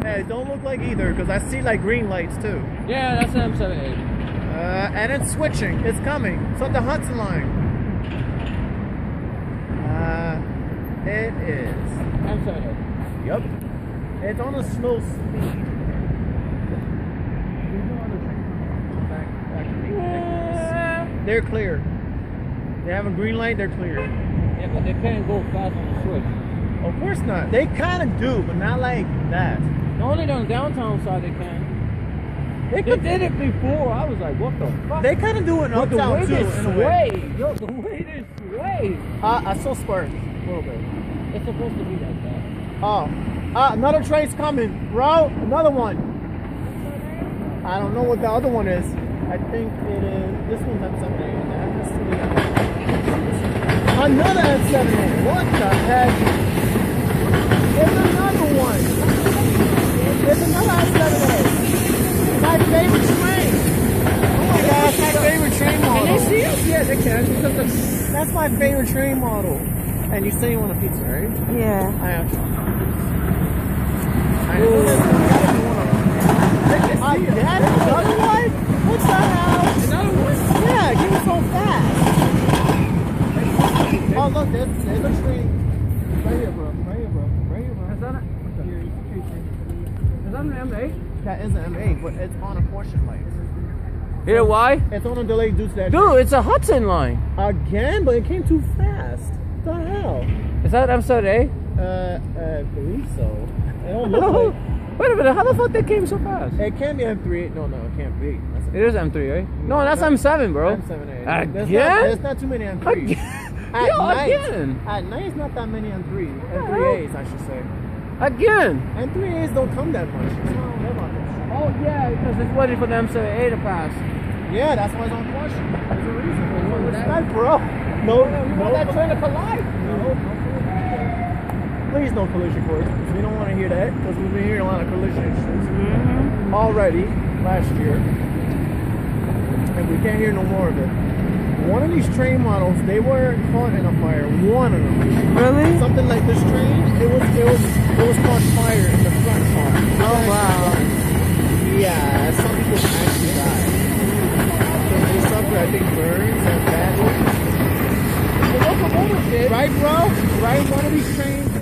Hey, don't look like either, because I see like green lights too. Yeah, that's an M78. And it's switching. It's coming. It's on the Hudson line. It is. M78. Yep. It's on a slow speed. They're clear. They have a green light, they're clear. Yeah, but they can't go fast on the switch. Of course not. They kind of do, but not like that. Only on the downtown side they can. They did it before. I was like, what the fuck? They kind of do it uptown too. The way they sway. Yo, the way they sway. I saw spark a little bit. It's supposed to be like that. Oh. Another train's coming. Bro, another one. I don't know what the other one is. I think it is. This one's M78. Another M78. What the heck? There's another one. There's another M78. My favorite train. Oh my gosh, my favorite train model. Can they see us? Yeah, they can. That's my favorite train model. And you say you want a pizza, right? Yeah. I have to. I know there's gotta be one of them. That is another one? What the hell? Another one? Yeah, get it so fast. Oh, look, there's a train. Right here, bro. Right here, bro. Right here, bro. Is that an M8? That is an M8, but it's on a portion light. You know why? It's on a delay due to that. Dude, it's a Hudson line. Again, but it came too fast. What the hell? Is that M78? I believe so. It don't look like. Wait a minute, how the fuck they came so fast? It can't be M3. No, it can't be. It is M3, right? No, that's M7, bro. M7A. Again? There's not too many M3s. Again? At Yo, night, again? At night, it's not that many M3s. M3As, I should say. Again? M3As don't come that much. It's not on them on this. Oh, yeah, because it's waiting for the M7A to pass. Yeah, that's why it's on question. There's a reason. Respect, bro. No, that train to collide. No. Please no collision course. We don't want to hear that because we've been hearing a lot of collision issues already last year. And we can't hear no more of it. One of these train models, they were caught in a fire. One of them. Really? Something like this train, it was caught fire in the front car. Oh wow.